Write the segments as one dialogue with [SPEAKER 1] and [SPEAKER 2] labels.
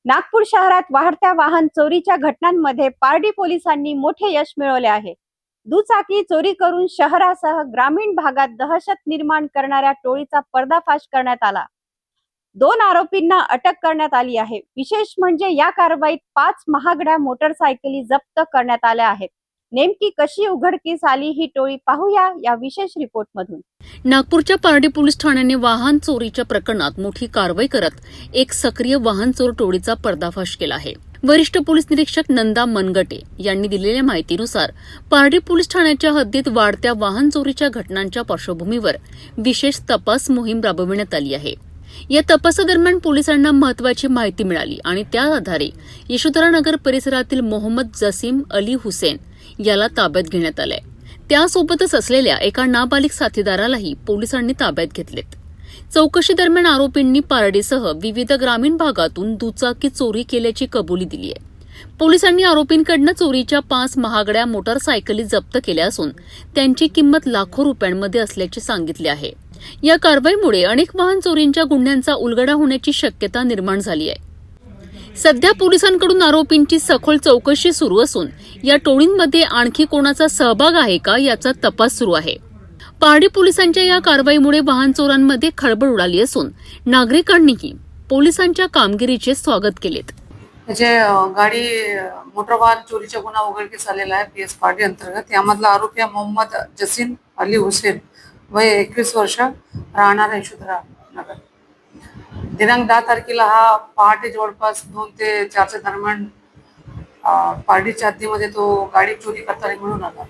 [SPEAKER 1] नागपूर शहरात वाढत्या वाहन चोरीच्या घटनांमध्ये पारडी पोलिसांनी मोठे यश मिळवले आहे। दुचाकी चोरी करून शहरासह ग्रामीण भागात दहशत निर्माण करणाऱ्या टोळीचा पर्दाफाश करण्यात आला। 2 आरोपींना अटक करण्यात आली आहे। विशेष म्हणजे या कारवाईत 5 महागड्या मोटरसायकली जप्त करण्यात आल्या आहेत। नेमकी कशी उघडकीस आली ही टोळी पाहूया या विशेष रिपोर्ट मधून।
[SPEAKER 2] नागपूरच्या पारडी पोलीस ठाण्याने वाहन चोरीच्या प्रकरणात मोठी कारवाई करत एक सक्रिय वाहन चोर टोळीचा पर्दाफाश केला आहे। वरिष्ठ पोलीस निरीक्षक नंदा मनगटे यांनी दिलेल्या माहितीनुसार पारडी पोलीस ठाण्याच्या हद्दीत वाढत्या वाहन चोरीच्या घटनांच्या पार्श्वभूमीवर विशेष तपास मोहीम राबविण्यात आली आहे। या तपासादरम्यान पोलिसांना महत्वाची माहिती मिळाली आणि त्या आधारे यशोधरा नगर परिसरातील मोहम्मद जसीम अली हुसेन याला ताब्यात घेण्यात आलंय। त्यासोबतच असलेल्या एका नाबालिग साथीदारालाही पोलिसांनी ताब्यात घेतलेत। चौकशी दरम्यान आरोपींनी पारडीसह विविध ग्रामीण भागातून दुचाकी चोरी केल्याची कबुली दिली आहे। पोलिसांनी आरोपींकडून चोरीच्या 5 महागड्या मोटारसायकली जप्त केल्या असून त्यांची किंमत लाखो रुपयांमध्ये असल्याचे सांगितले आहे। या कारवाईमुळे अनेक वाहन चोरींच्या गुन्ह्यांचा उलगडा होण्याची शक्यता निर्माण झाली आहे। सध्या पोलिसांकडून आरोपींची सखोल चौकशी सुरू असून या टोळींमध्ये आणखी कोणाचा सहभाग आहे का याचा तपास सुरू आहे। पारडी पोलिसांच्या या कारवाईमुळे वाहन चोरांमध्ये खळबळ उडाली असून नागरिकांनीही पोलिसांच्या कामगिरीचे स्वागत केलेत।
[SPEAKER 3] गाडी मोटर वाहन चोरीचा गुन्हा उघडकीस आलेला आहे पीएस पारडी अंतर्गत। यामधला आरोपी मोहम्मद जसीम अली हुसेन वय 21 वर्ष, राहणार यशोधरा नगर। दिनांक 10 तारखेला हा पहाटे जवळपास 2 ते 4 दरम्यान पारडीच्या हद्दीमध्ये तो गाडी चोरी करताना मिळून आला।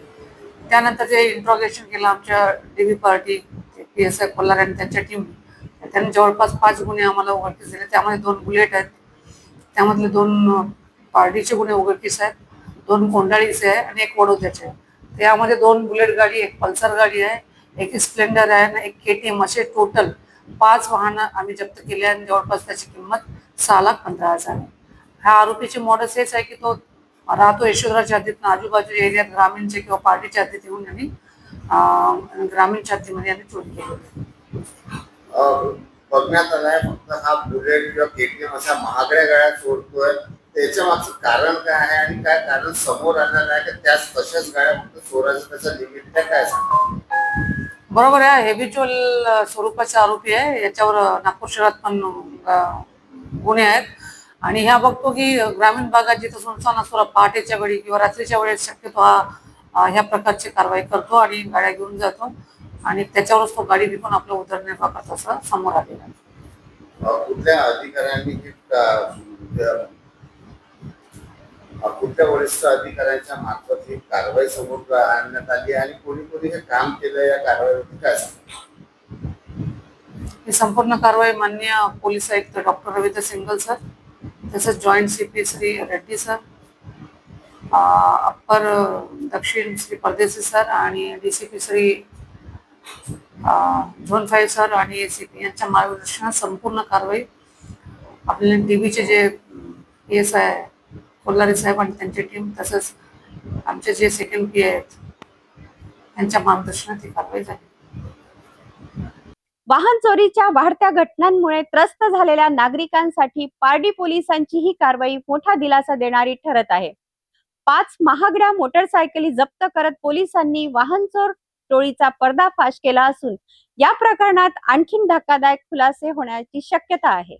[SPEAKER 3] त्यानंतर जे इंट्रोगेशन केलं आमच्या डीबी पार्टी PSI कोल्हार आणि त्यांच्या टीम, त्यांनी जवळपास 5 गुन्हे आम्हाला उघडकीस दिले। त्यामध्ये 2 बुलेट आहेत, त्यामधले 2 पारडीचे गुन्हे उघडकीस आहेत, 2 कोंडाळीचे आहे आणि 1 वडोद्याचे आहे। त्यामध्ये 2 बुलेट गाडी, 1 पल्सर गाडी आहे, 1 स्प्लेंडर आहे आणि 1 KTM, असे टोटल 5 वाहनं आम्ही जप्त केले आणि जवळपास त्याची किंमत 6,15,000 आहे। ह्या आरोपीचे मॉडस हेच आहे की तो राहतो यशोधराच्या हद्दीत, आजूबाजूच्या एरियात ग्रामीणचे किंवा पार्टीच्या हद्दीत येऊन यांनी ग्रामीणच्या हद्दीमध्ये यांनी चोरी केली।
[SPEAKER 4] बघण्यात आलाय फक्त हा बुलेट किंवा KTM अशा महागड्या गाड्या चोरतोय, त्याच्या मागचं कारण काय आहे आणि काय कारण समोर आलेलं आहे की त्याच तशाच गाड्या फक्त चोराचं त्याचं लिमिट काय सांगा?
[SPEAKER 3] बरोबर आहे, हेबिच्युअल स्वरूपाचा आरोपी आहे। याच्यावर नागपूर शहरात पण गुन्हे आहेत आणि ह्या बघतो की ग्रामीण भागात जिथं सुनसान असतो पहाटेच्या वेळी किंवा रात्रीच्या वेळेस शक्यतो ह्या प्रकारची कारवाई करतो आणि गाड्या घेऊन जातो आणि त्याच्यावरच तो गाडी विकून आपलं उदरनिर्वाह करतो असं समोर आलेलं आहे।
[SPEAKER 4] कुठल्या अधिकाऱ्यांनी कुठल्या वरिष्ठ अधिकाऱ्यांच्या मार्फत ही कारवाई समोर आणण्यात आली आणि कोणी कोणी हे काम केलं, या कारवाईवरती काय सांगा?
[SPEAKER 3] ही संपूर्ण कारवाई माननीय पोलीस आयुक्त डॉक्टर रवींद्र सिंगल सर, तसंच joint CP Shri Reddy sir, upper दक्षिण श्री परदेशी सर आणि DCP श्री झोन 5 सर आणि ACP यांच्या मार्गदर्शनात संपूर्ण कारवाई आपल्या DBचे जे PSI कोल्हारी साहेब आणि त्यांची टीम, तसंच आमचे जे सेकंड PI आहेत त्यांच्या मार्गदर्शनात ही कारवाई झाली।
[SPEAKER 1] वाहन चोरीच्या वाढत्या घटनांमुळे त्रस्त झालेल्या नागरिकांसाठी पारडी पोलिसांची ही कारवाई मोठा दिलासा देणारी ठरत आहे। 5 महागड्या मोटरसायकली जप्त करत पोलिसांनी वाहन चोर टोळीचा पर्दाफाश केला असून या प्रकरणात आणखी धक्कादायक खुलासे होण्याची शक्यता आहे।